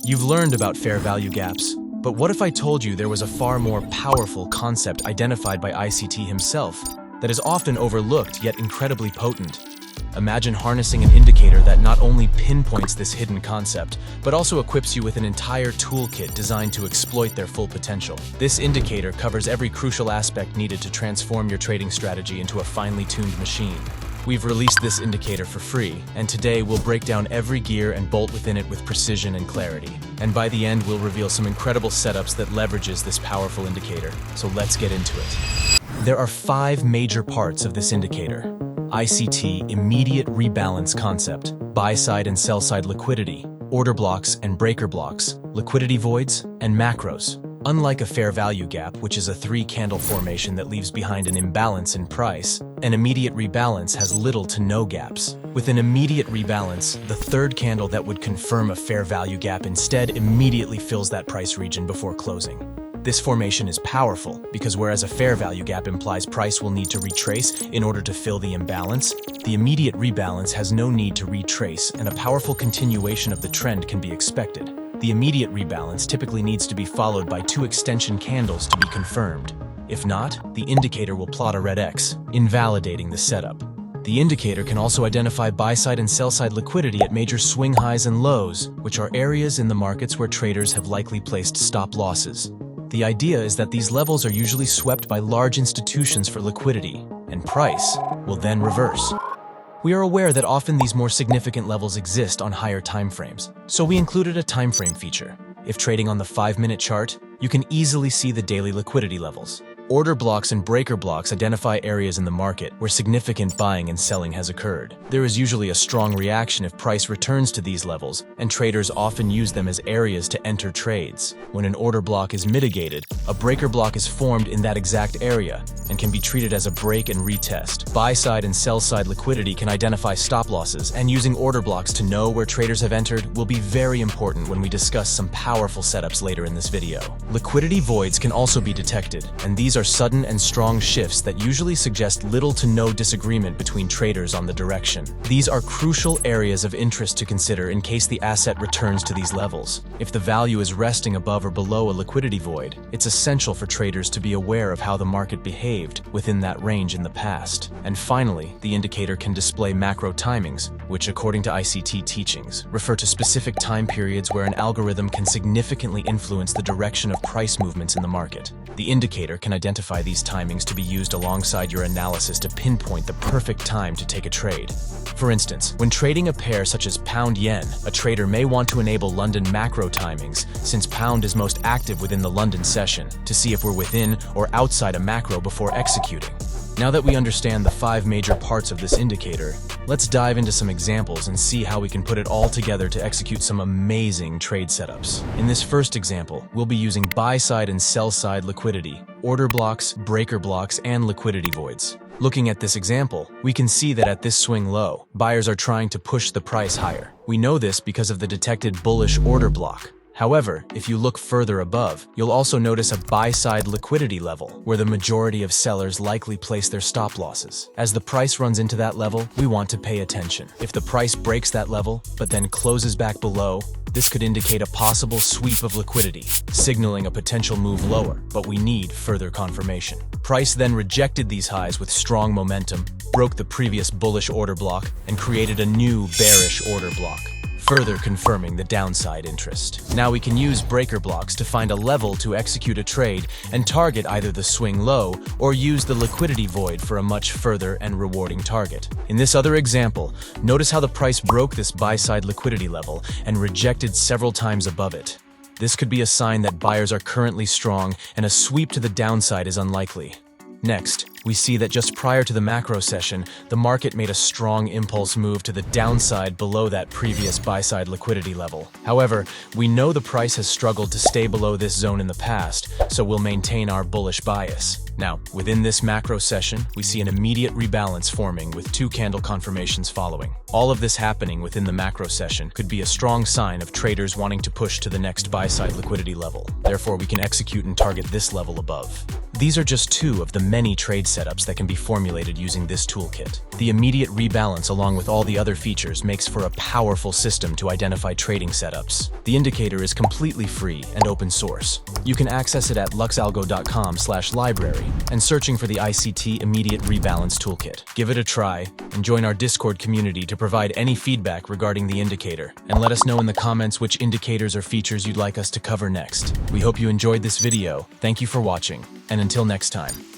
You've learned about fair value gaps, but what if I told you there was a far more powerful concept identified by ICT himself that is often overlooked yet incredibly potent? Imagine harnessing an indicator that not only pinpoints this hidden concept, but also equips you with an entire toolkit designed to exploit their full potential. This indicator covers every crucial aspect needed to transform your trading strategy into a finely tuned machine. We've released this indicator for free, and today we'll break down every gear and bolt within it with precision and clarity. And by the end, we'll reveal some incredible setups that leverages this powerful indicator. So let's get into it. There are 5 major parts of this indicator. ICT, immediate rebalance concept, buy-side and sell-side liquidity, order blocks and breaker blocks, liquidity voids, and macros. Unlike a fair value gap, which is a 3-candle formation that leaves behind an imbalance in price, an immediate rebalance has little to no gaps. With an immediate rebalance, the 3rd candle that would confirm a fair value gap instead immediately fills that price region before closing. This formation is powerful because whereas a fair value gap implies price will need to retrace in order to fill the imbalance, the immediate rebalance has no need to retrace and a powerful continuation of the trend can be expected. The immediate rebalance typically needs to be followed by 2 extension candles to be confirmed. If not, the indicator will plot a red X, invalidating the setup. The indicator can also identify buy-side and sell-side liquidity at major swing highs and lows, which are areas in the markets where traders have likely placed stop losses. The idea is that these levels are usually swept by large institutions for liquidity, and price will then reverse. We are aware that often these more significant levels exist on higher timeframes, so we included a timeframe feature. If trading on the 5-minute chart, you can easily see the daily liquidity levels. Order blocks and breaker blocks identify areas in the market where significant buying and selling has occurred. There is usually a strong reaction if price returns to these levels, and traders often use them as areas to enter trades. When an order block is mitigated, a breaker block is formed in that exact area and can be treated as a break and retest. Buy-side and sell-side liquidity can identify stop losses, and using order blocks to know where traders have entered will be very important when we discuss some powerful setups later in this video. Liquidity voids can also be detected, and these are sudden and strong shifts that usually suggest little to no disagreement between traders on the direction. These are crucial areas of interest to consider in case the asset returns to these levels. If the value is resting above or below a liquidity void, it's essential for traders to be aware of how the market behaved within that range in the past. And finally, the indicator can display macro timings, which according to ICT teachings, refer to specific time periods where an algorithm can significantly influence the direction of price movements in the market. The indicator can identify these timings to be used alongside your analysis to pinpoint the perfect time to take a trade. For instance, when trading a pair such as pound-yen, a trader may want to enable London macro timings, since pound is most active within the London session, to see if we're within or outside a macro before executing. Now that we understand the 5 major parts of this indicator, let's dive into some examples and see how we can put it all together to execute some amazing trade setups. In this first example, we'll be using buy-side and sell-side liquidity, order blocks, breaker blocks, and liquidity voids. Looking at this example, we can see that at this swing low, buyers are trying to push the price higher. We know this because of the detected bullish order block. However, if you look further above, you'll also notice a buy-side liquidity level, where the majority of sellers likely place their stop losses. As the price runs into that level, we want to pay attention. If the price breaks that level, but then closes back below, this could indicate a possible sweep of liquidity, signaling a potential move lower, but we need further confirmation. Price then rejected these highs with strong momentum, broke the previous bullish order block, and created a new bearish order block, further confirming the downside interest. Now we can use breaker blocks to find a level to execute a trade and target either the swing low or use the liquidity void for a much further and rewarding target. In this other example, notice how the price broke this buy-side liquidity level and rejected several times above it. This could be a sign that buyers are currently strong and a sweep to the downside is unlikely. Next, we see that just prior to the macro session, the market made a strong impulse move to the downside below that previous buy-side liquidity level. However, we know the price has struggled to stay below this zone in the past, so we'll maintain our bullish bias. Now, within this macro session, we see an immediate rebalance forming with 2 candle confirmations following. All of this happening within the macro session could be a strong sign of traders wanting to push to the next buy-side liquidity level. Therefore, we can execute and target this level above. These are just two of the many trade setups that can be formulated using this toolkit. The immediate rebalance along with all the other features makes for a powerful system to identify trading setups. The indicator is completely free and open source. You can access it at luxalgo.com/library and searching for the ICT Immediate Rebalance Toolkit. Give it a try and join our Discord community to provide any feedback regarding the indicator, and let us know in the comments which indicators or features you'd like us to cover next. We hope you enjoyed this video. Thank you for watching, and until next time.